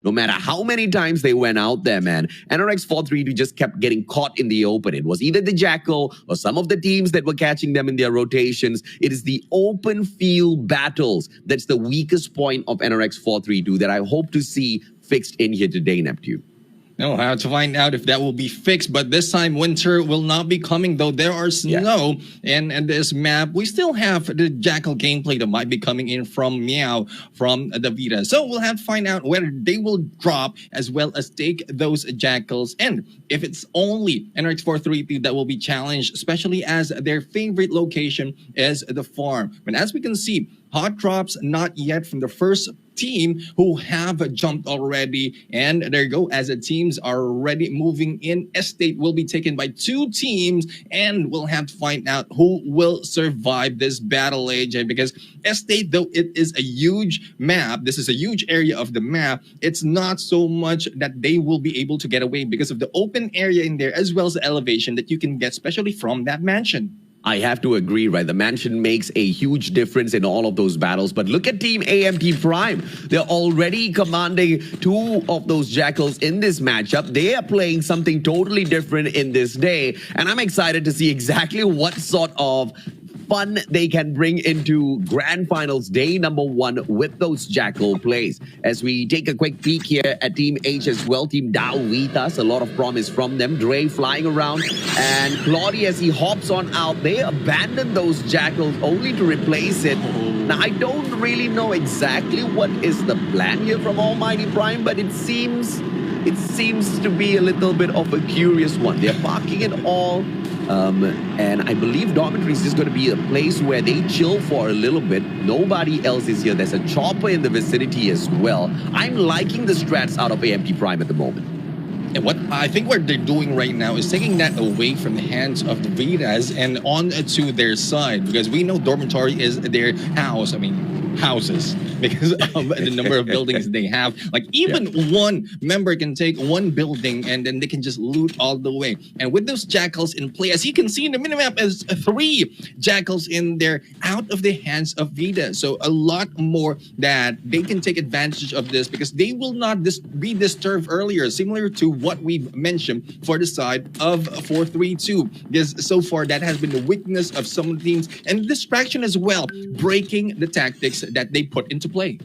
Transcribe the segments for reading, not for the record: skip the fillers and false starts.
No matter how many times they went out there, man, NRX 432 just kept getting caught in the open. It was either the Jackal or some of the teams that were catching them in their rotations. It is the open field battles that's the weakest point of NRX 432 that I hope to see fixed in here today, Neptune. No, how to find out if that will be fixed, but this time winter will not be coming, though there are snow in this map. We still have the Jackal gameplay that might be coming in from Meow from the Vita. So we'll have to find out whether they will drop as well as take those Jackals, and if it's only NRX 432 that will be challenged, especially as their favorite location is the farm. But as we can see, hot drops not yet from the first team who have jumped already, and there you go, as the teams are already moving in. Estate will be taken by 2 teams, and we'll have to find out who will survive this battle, AJ, because Estate, though it is a huge map, this is a huge area of the map, it's not so much that they will be able to get away because of the open area in there as well as the elevation that you can get, especially from that mansion. I have to agree, right? The mansion makes a huge difference in all of those battles. But look at Team AMT Prime. They're already commanding 2 of those Jackals in this matchup. They are playing something totally different in this day. And I'm excited to see exactly what sort of fun they can bring into Grand Finals day number 1 with those Jackal plays. As we take a quick peek here at Team H as well, Team Dow with us, a lot of promise from them. Dre flying around, and Claudia, as he hops on out, they abandon those Jackals only to replace it. Now, I don't really know exactly what is the plan here from Almighty Prime, but it seems to be a little bit of a curious one. They're parking it all. And I believe dormitories is going to be a place where they chill for a little bit. Nobody else is here. There's a chopper in the vicinity as well. I'm liking the strats out of AMT Prime at the moment. And what I think what they're doing right now is taking that away from the hands of the Vitas and on to their side, because we know dormitory is their house. I mean, houses, because of the number of buildings they have. Like, even one member can take one building and then they can just loot all the way. And with those Jackals in play, as you can see in the minimap, as 3 Jackals in there out of the hands of Vita. So a lot more that they can take advantage of this, because they will not be disturbed earlier, similar to what we've mentioned for the side of 432. Because so far that has been the weakness of some teams, and distraction as well, breaking the tactics that they put into play.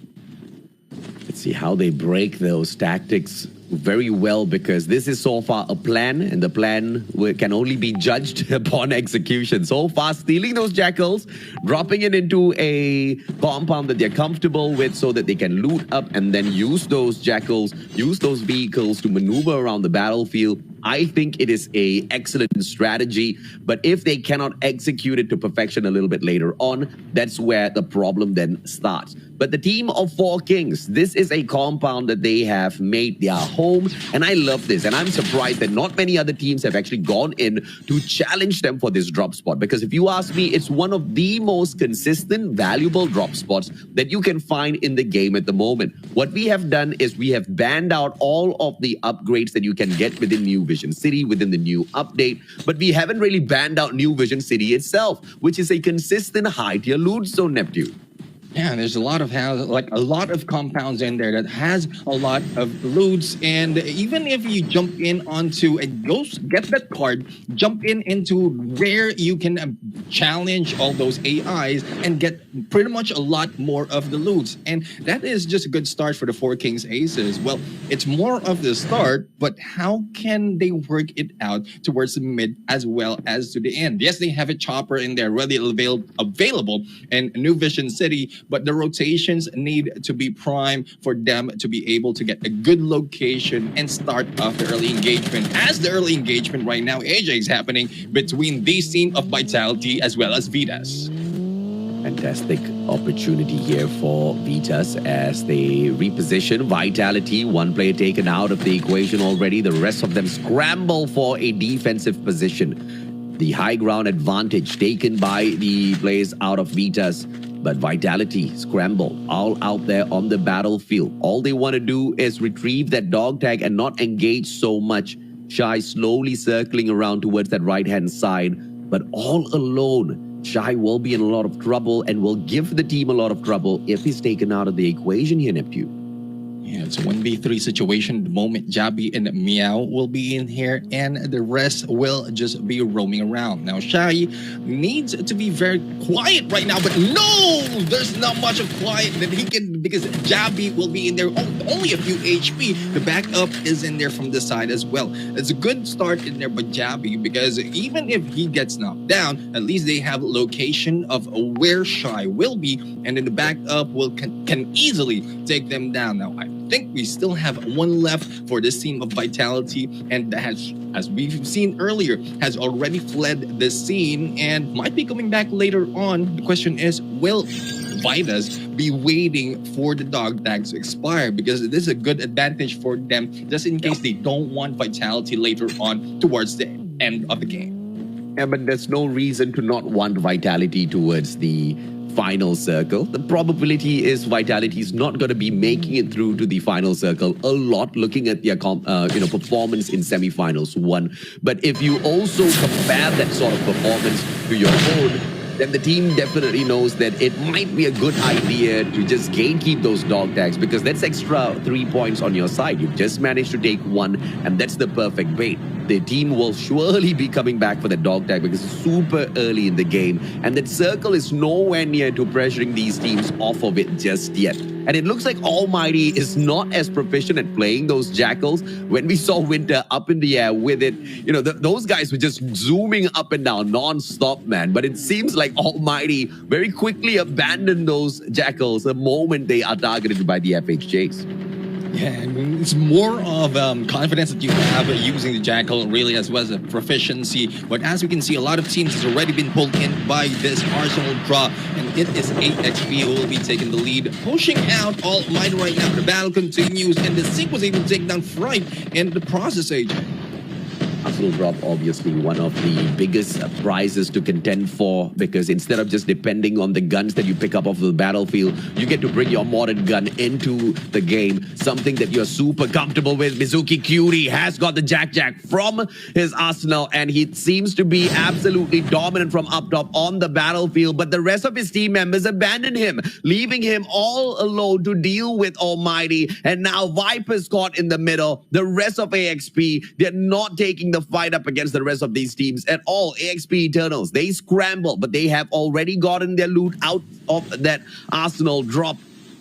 Let's see how they break those tactics very well, because this is so far a plan, and the plan can only be judged upon execution. So far, stealing those Jackals, dropping it into a compound that they're comfortable with so that they can loot up and then use those Jackals, use those vehicles to maneuver around the battlefield. I think it is an excellent strategy, but if they cannot execute it to perfection a little bit later on, that's where the problem then starts. But the team of 4 Kings, this is a compound that they have made their home, and I love this. And I'm surprised that not many other teams have actually gone in to challenge them for this drop spot, because if you ask me, it's one of the most consistent, valuable drop spots that you can find in the game at the moment. What we have done is we have banned out all of the upgrades that you can get within New Vision City, within the new update, but we haven't really banned out New Vision City itself, which is a consistent high-tier loot zone, Neptune. Yeah, there's a lot of compounds in there that has a lot of loots, and even if you jump in onto and go get that card, jump into where you can challenge all those AIs and get pretty much a lot more of the loots, and that is just a good start for the 4 Kings Aces. Well, it's more of the start, but how can they work it out towards the mid as well as to the end? Yes, they have a chopper in there ready available in New Vision City, but the rotations need to be prime for them to be able to get a good location and start off the early engagement. As the early engagement right now, AJ, is happening between this team of Vitality as well as Vitas. Fantastic opportunity here for Vitas as they reposition. Vitality, 1 player taken out of the equation already. The rest of them scramble for a defensive position. The high ground advantage taken by the players out of Vitas. But Vitality scramble all out there on the battlefield. All they want to do is retrieve that dog tag and not engage so much. Shy slowly circling around towards that right-hand side, but all alone. Shy will be in a lot of trouble and will give the team a lot of trouble if he's taken out of the equation here, Neptune. Yeah, it's a 1v3 situation. The moment Jabi and Meow will be in here, and the rest will just be roaming around. Now, Shai needs to be very quiet right now, but no, there's not much of quiet that he can, because Jabi will be in there, only a few HP. The backup is in there from the side as well. It's a good start in there, but Jabi, because even if he gets knocked down, at least they have location of where Shai will be, and then the backup can easily take them down. Now, I think we still have one left for this team of Vitality, and that has, as we've seen earlier, has already fled the scene and might be coming back later on. The question is, will Vitas be waiting for the dog tags to expire? Because this is a good advantage for them, just in case they don't want Vitality later on towards the end of the game. Yeah, but there's no reason to not want Vitality towards the final circle. The probability is Vitality is not going to be making it through to the final circle a lot, looking at their performance in semifinals one. But if you also compare that sort of performance to your own, then the team definitely knows that it might be a good idea to just gatekeep those dog tags, because that's extra 3 points on your side. You've just managed to take one, and that's the perfect bait. The team will surely be coming back for the dog tag because it's super early in the game, and that circle is nowhere near to pressuring these teams off of it just yet. And it looks like Almighty is not as proficient at playing those jackals. When we saw Winter up in the air with it, those guys were just zooming up and down non-stop, man. But it seems like Almighty very quickly abandoned those jackals the moment they are targeted by the FHJs. Yeah, I mean, it's more of confidence that you have using the Jackal, really, as well as a proficiency. But as we can see, a lot of teams has already been pulled in by this Arsenal draw, and it is 8XP who will be taking the lead, pushing out Almighty right now. The battle continues, and the Sync was able to take down Fright in the process, AJ. Arsenal drop, obviously one of the biggest prizes to contend for, because instead of just depending on the guns that you pick up off the battlefield, you get to bring your modded gun into the game, something that you're super comfortable with. Mizuki Cutie has got the Jack from his arsenal, and he seems to be absolutely dominant from up top on the battlefield, but the rest of his team members abandoned him, leaving him all alone to deal with Almighty. And now Viper's caught in the middle. The rest of AXP, they're not taking the fight up against the rest of these teams at all. AXP Eternals, they scramble, but they have already gotten their loot out of that Arsenal drop.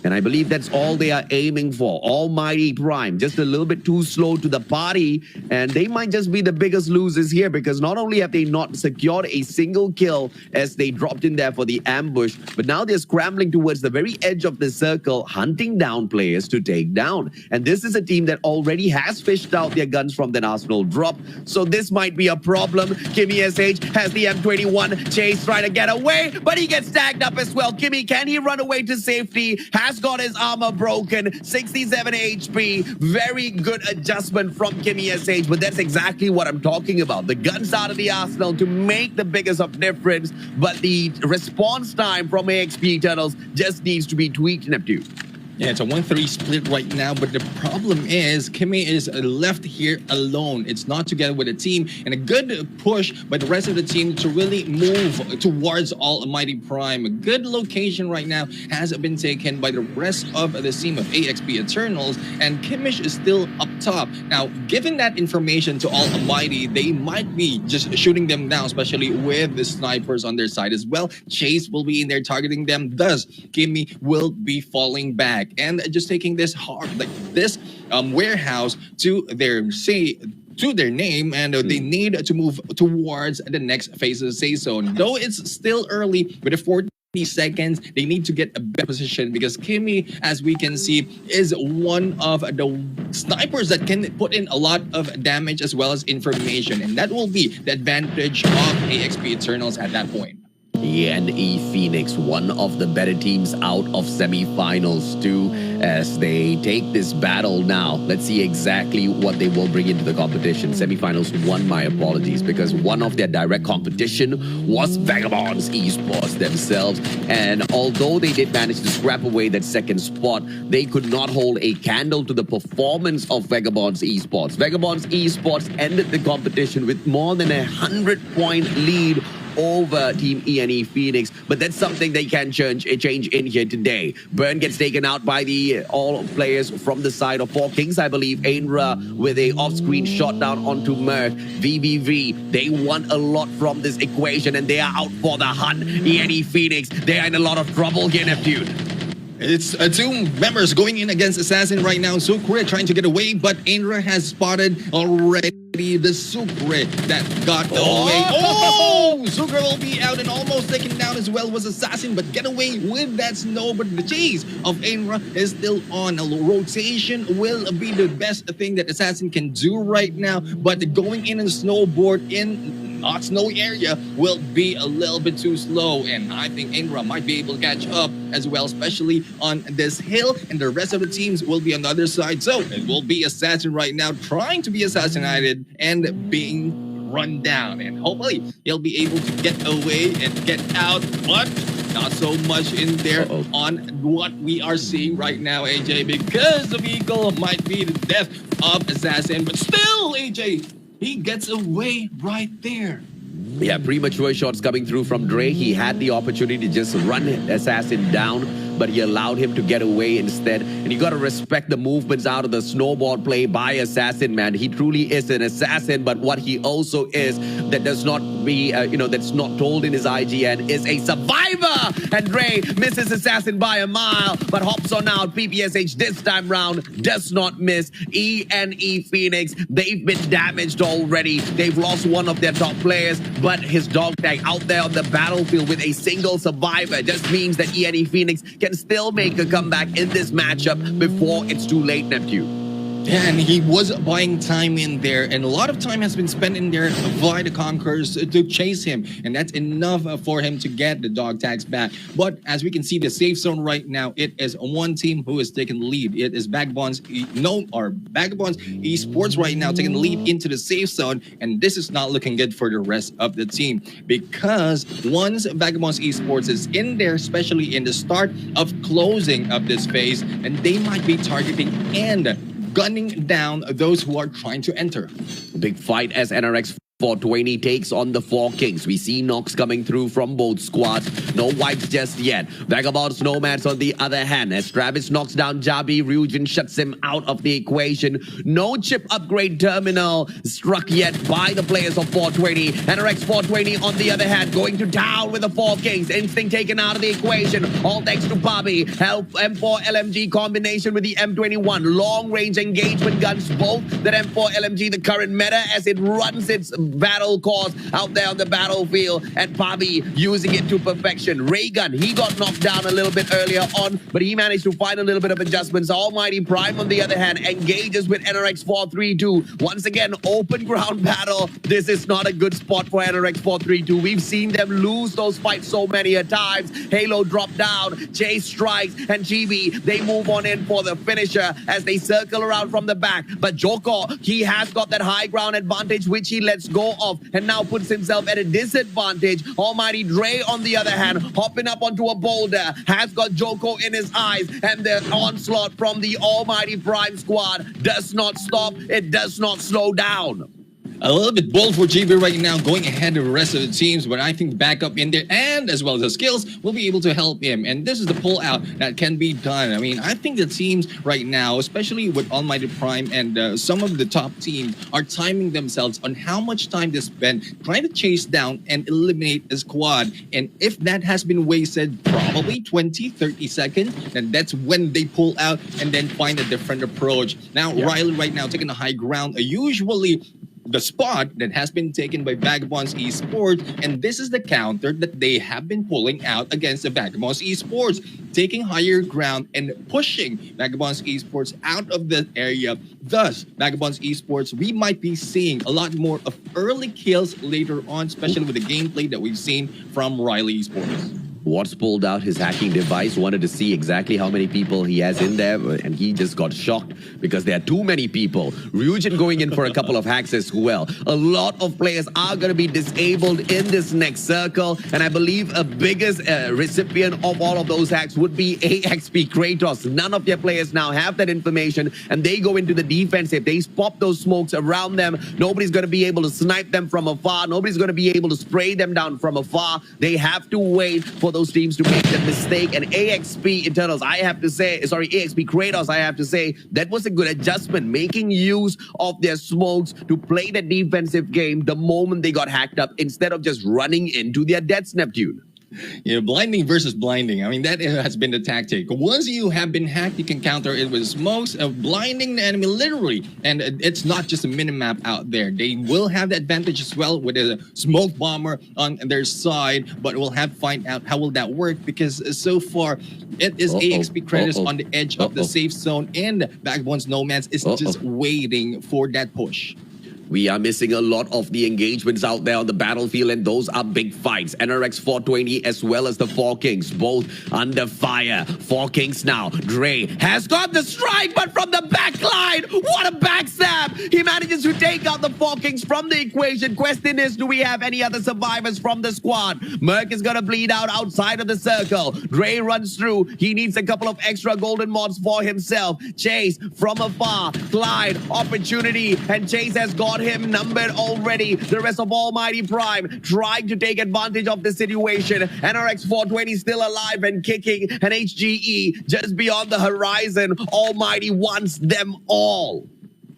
And I believe that's all they are aiming for. Almighty Prime, just a little bit too slow to the party. And they might just be the biggest losers here, because not only have they not secured a single kill as they dropped in there for the ambush, but now they're scrambling towards the very edge of the circle, hunting down players to take down. And this is a team that already has fished out their guns from the Arsenal drop. So this might be a problem. Kimmy SH has the M21. Chase trying to get away, but he gets tagged up as well. Kimmy, can he run away to safety? Has got his armor broken, 67 HP. Very good adjustment from Kimmy SH, but that's exactly what I'm talking about. The guns out of the arsenal to make the biggest of difference, but the response time from AXP Eternals just needs to be tweaked, Neptune. Yeah, it's a 1-3 split right now, but the problem is Kimmy is left here alone. It's not together with a team, and a good push by the rest of the team to really move towards Almighty Prime. A good location right now has been taken by the rest of the team of AXP Eternals, and Kimmish is still up top. Now, given that information to Almighty, they might be just shooting them down, especially with the snipers on their side as well. Chase will be in there targeting them, thus Kimmy will be falling back and just taking this warehouse to their name, and they need to move towards the next phase of the safe zone. Though it's still early, with the 40 seconds, they need to get a better position, because Kimmy, as we can see, is one of the snipers that can put in a lot of damage as well as information, and that will be the advantage of AXP Eternals at that point. Yeah, and E-Phoenix, one of the better teams out of semifinals too, as they take this battle now. Let's see exactly what they will bring into the competition. Semifinals won, my apologies, because one of their direct competition was Vagabonds Esports themselves. And although they did manage to scrap away that second spot, they could not hold a candle to the performance of Vagabonds Esports. Vagabonds Esports ended the competition with more than 100-point lead over Team ENE Phoenix, but that's something they can change in here today. Burn gets taken out by the all players from the side of Four Kings, I believe. Ainra with a off-screen shot down onto Merc. VVV, they want a lot from this equation, and they are out for the hunt. ENE Phoenix, they are in a lot of trouble here, Neptune. It's two members going in against Assassin right now. Sucre trying to get away, but Ainra has spotted already the Sucre that got away. Oh! Sucre will be out and almost taken down as well was Assassin, but get away with that snow. But the chase of Ainra is still on. A rotation will be the best thing that Assassin can do right now, but going in and snowboard in not snowy area will be a little bit too slow, and I think Ainra might be able to catch up as well, especially on this hill, and the rest of the teams will be on the other side. So it will be Assassin right now trying to be assassinated and being run down, and hopefully he'll be able to get away and get out, but not so much in there on what we are seeing right now, AJ, because the vehicle might be the death of Assassin, but still, AJ, he gets away right there. Yeah, premature shots coming through from Dre. He had the opportunity to just run Assassin down, but he allowed him to get away instead. And you got to respect the movements out of the snowboard play by Assassin, man. He truly is an assassin, but what he also is that does not be, that's not told in his IGN is a survivor. And Dre misses Assassin by a mile, but hops on out. PPSH this time round does not miss. ENE Phoenix, they've been damaged already. They've lost one of their top players, but his dog tag out there on the battlefield with a single survivor just means that ENE Phoenix can still make a comeback in this matchup before it's too late, Neptune. Yeah, and he was buying time in there, and a lot of time has been spent in there by the Conquerors to chase him, and that's enough for him to get the dog tags back. But as we can see, the safe zone right now, it is one team who is taking the lead. It is Vagabonds Esports right now taking the lead into the safe zone, and this is not looking good for the rest of the team, because once Vagabonds Esports is in there, especially in the start of closing of this phase, and they might be targeting and gunning down those who are trying to enter. Big fight as NRX 420 takes on the Four Kings. We see knocks coming through from both squads. No wipes just yet. Vagabonds Nomads on the other hand. As Travis knocks down Jabi, Ryujin shuts him out of the equation. No chip upgrade terminal struck yet by the players of 420. NRX 420 on the other hand going to town with the Four Kings. Instinct taken out of the equation. All thanks to Bobby. Help M4 LMG combination with the M21. Long range engagement guns. Both that M4 LMG the current meta as it runs its battle course out there on the battlefield, and Bobby using it to perfection. Raygun, he got knocked down a little bit earlier on, but he managed to find a little bit of adjustments. Almighty Prime, on the other hand, engages with NRX 432. Once again, open ground battle. This is not a good spot for NRX 432. We've seen them lose those fights so many a times. Halo dropped down, Chase strikes, and GB, they move on in for the finisher as they circle around from the back. But Joko, he has got that high ground advantage, which he lets go of and now puts himself at a disadvantage. Almighty Dre, on the other hand, hopping up onto a boulder, has got Joko in his eyes, and the onslaught from the Almighty Prime squad does not stop. It does not slow down. A little bit bold for GB right now, going ahead of the rest of the teams, but I think backup in there and as well as the skills will be able to help him. And this is the pull out that can be done. I mean, I think the teams right now, especially with Almighty Prime and some of the top teams, are timing themselves on how much time they spend trying to chase down and eliminate a squad. And if that has been wasted, probably 20, 30 seconds, then that's when they pull out and then find a different approach. Now, Riley right now taking the high ground. Usually, the spot that has been taken by Vagabonds Esports, and this is the counter that they have been pulling out against the Vagabonds Esports, taking higher ground and pushing Vagabonds Esports out of the area. Thus, Vagabonds Esports, we might be seeing a lot more of early kills later on, especially with the gameplay that we've seen from Riley Esports. Watts pulled out his hacking device, wanted to see exactly how many people he has in there, and he just got shocked because there are too many people. Ryujin going in for a couple of hacks as well. A lot of players are going to be disabled in this next circle, and I believe a biggest recipient of all of those hacks would be AXP Kratos. None of their players now have that information, and they go into the defensive. They pop those smokes around them. Nobody's going to be able to snipe them from afar. Nobody's going to be able to spray them down from afar. They have to wait for those teams to make that mistake. And AXP Eternals, I have to say, sorry, AXP Kratos, I have to say, that was a good adjustment, making use of their smokes to play the defensive game the moment they got hacked up instead of just running into their deaths, Neptune. You know, blinding versus blinding. I mean, that has been the tactic. Once you have been hacked, you can counter it with smokes of blinding the enemy literally. And it's not just a minimap out there. They will have the advantage as well with a smoke bomber on their side, but we'll have to find out how will that work, because so far it is AXP Kratos on the edge of the safe zone, and Backbone's Nomads is just waiting for that push. We are missing a lot of the engagements out there on the battlefield, and those are big fights. NRX 420 as well as the Four Kings, both under fire. Four Kings now. Dre has got the strike, but from the backline, what a backstab! He manages to take out the Four Kings from the equation. Question is, do we have any other survivors from the squad? Merc is gonna bleed out outside of the circle. Dre runs through. He needs a couple of extra golden mods for himself. Chase from afar. Clyde, opportunity, and Chase has got him numbered already. The rest of Almighty Prime trying to take advantage of the situation. NRX 420 still alive and kicking, and HGE just beyond the horizon. Almighty wants them all.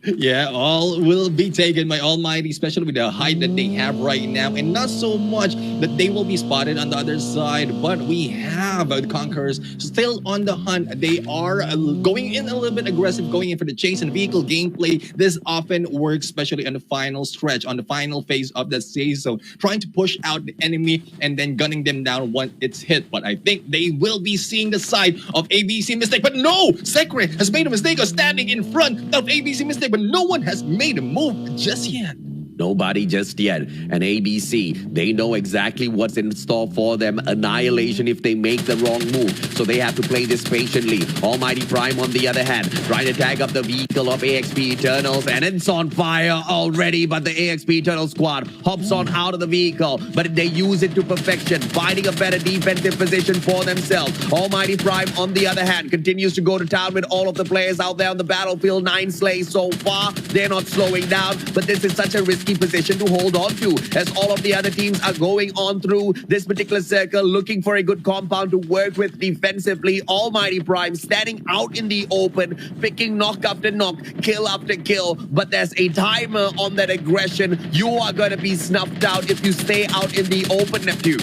Yeah, all will be taken by Almighty, especially with the height that they have right now, and not so much that they will be spotted on the other side, but we have the Conquerors still on the hunt. They are going in a little bit aggressive, going in for the chase and vehicle gameplay. This often works, especially on the final stretch, on the final phase of the safe zone, trying to push out the enemy and then gunning them down once it's hit. But I think they will be seeing the side of ABC Mistake. But no! Sekre has made a mistake of standing in front of ABC Mistake, but no one has made a move just yet. Nobody just yet. And ABC, they know exactly what's in store for them. Annihilation if they make the wrong move. So they have to play this patiently. Almighty Prime, on the other hand, trying to tag up the vehicle of AXP Eternals. And it's on fire already. But the AXP Eternal squad hops on out of the vehicle. But they use it to perfection, finding a better defensive position for themselves. Almighty Prime, on the other hand, continues to go to town with all of the players out there on the battlefield. 9 slays so far. They're not slowing down. But this is such a risky position to hold on to, as all of the other teams are going on through this particular circle, looking for a good compound to work with defensively. Almighty Prime standing out in the open, picking knock after knock, kill after kill, but there's a timer on that aggression. You are going to be snuffed out if you stay out in the open, Neptune.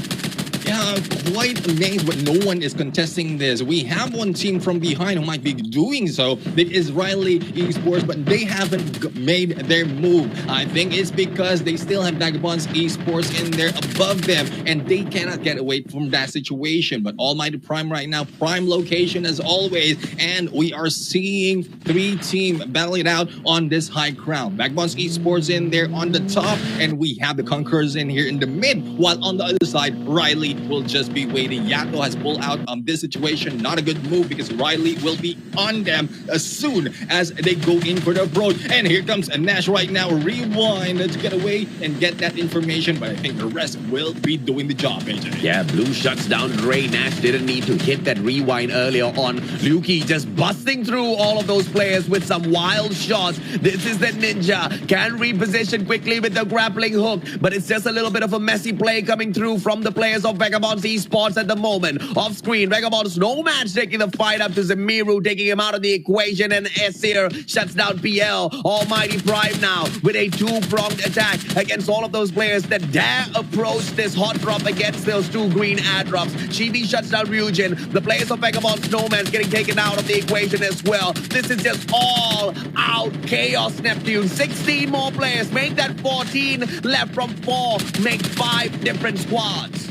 Yeah, quite amazed, but no one is contesting this. We have one team from behind who might be doing so. It is Riley Esports, but they haven't made their move. I think it's because they still have Vagabonds Esports in there above them, and they cannot get away from that situation. But Almighty Prime right now, prime location as always, and we are seeing 3-team battle it out on this high ground. Vagabonds Esports in there on the top, and we have the Conquerors in here in the mid, while on the other side, Riley will just be waiting. Yato has pulled out on this situation. Not a good move because Riley will be on them as soon as they go in for the approach. And here comes a Nash right now. Rewind to get away and get that information. But I think the rest will be doing the job, AJ. Yeah, Blue shuts down Dre. Nash didn't need to hit that rewind earlier on. Luki just busting through all of those players with some wild shots. This is the Ninja. Can reposition quickly with the grappling hook. But it's just a little bit of a messy play coming through from the players of Vagabonds Esports at the moment. Off screen, Vagabonds Nomads taking the fight up to Zemiru, taking him out of the equation, and Esir shuts down PL. Almighty Prime now with a 2-pronged attack against all of those players that dare approach this hot drop against those 2 green air drops. Chibi shuts down Ryujin. The players of Vagabonds Nomads getting taken out of the equation as well. This is just all out chaos, Neptune. 16 more players. Make that 14. Left from 4. Make 5 different squads.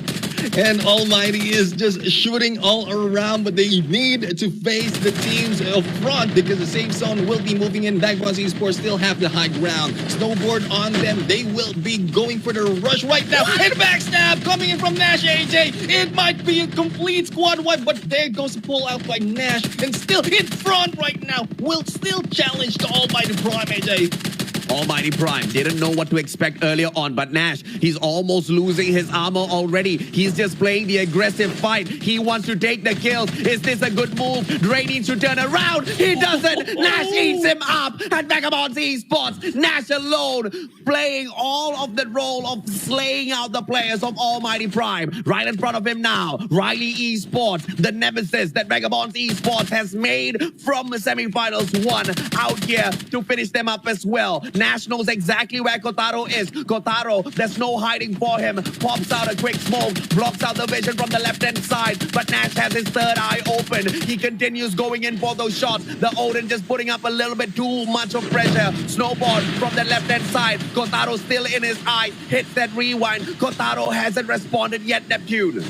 And Almighty is just shooting all around, but they need to face the teams up front because the safe zone will be moving in. Vagabonds Esports still have the high ground. Snowboard on them. They will be going for the rush right now. And backstab coming in from Nash AJ. It might be a complete squad wipe, but there goes the pull out by Nash. And still in front right now. Will still challenge the Almighty Prime AJ. Almighty Prime didn't know what to expect earlier on, but Nash, he's almost losing his armor already. He's just playing the aggressive fight. He wants to take the kills. Is this a good move? Dre needs to turn around. He doesn't. Nash eats him up. And Vagabonds Esports, Nash alone, playing all of the role of slaying out the players of Almighty Prime. Right in front of him now, Riley Esports, the nemesis that Vagabonds Esports has made from the semifinals 1 out here to finish them up as well. Nash knows exactly where Kotaro is. Kotaro, there's no hiding for him. Pops out a quick smoke, blocks out the vision from the left-hand side, but Nash has his third eye open. He continues going in for those shots. The Odin just putting up a little bit too much of pressure. Snowball from the left-hand side. Kotaro still in his eye. Hits that rewind. Kotaro hasn't responded yet, Neptune.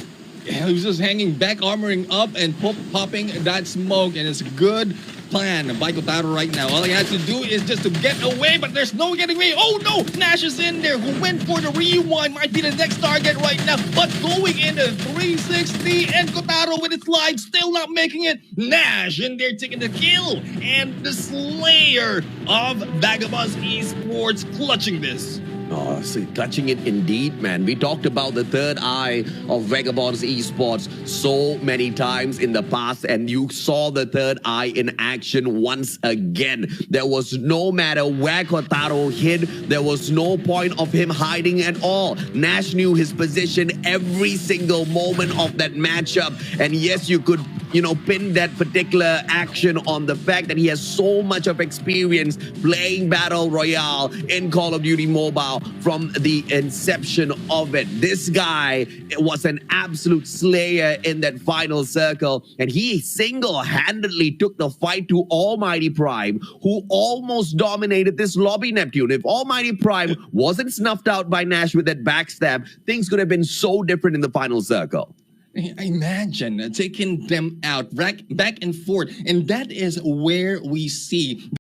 Yeah, he was just hanging back, armoring up and popping that smoke, and it's a good plan by Kotaro right now. All he has to do is just to get away, but there's no getting away. Oh no, Nash is in there, who went for the rewind, might be the next target right now, but going into 360, and Kotaro with his life still not making it. Nash in there taking the kill, and the slayer of Vagabonds Esports clutching this. Oh, so clutching it indeed, man. We talked about the third eye of Vagabonds Esports so many times in the past, and you saw the third eye in action once again. There was no matter where Kotaro hid, there was no point of him hiding at all. Nash knew his position every single moment of that matchup, and yes, you could pin that particular action on the fact that he has so much of experience playing Battle Royale in Call of Duty Mobile from the inception of it. This guy was an absolute slayer in that final circle, and he single-handedly took the fight to Almighty Prime, who almost dominated this lobby, Neptune. If Almighty Prime wasn't snuffed out by Nash with that backstab, things could have been so different in the final circle. Imagine taking them out back and forth, and that is where we see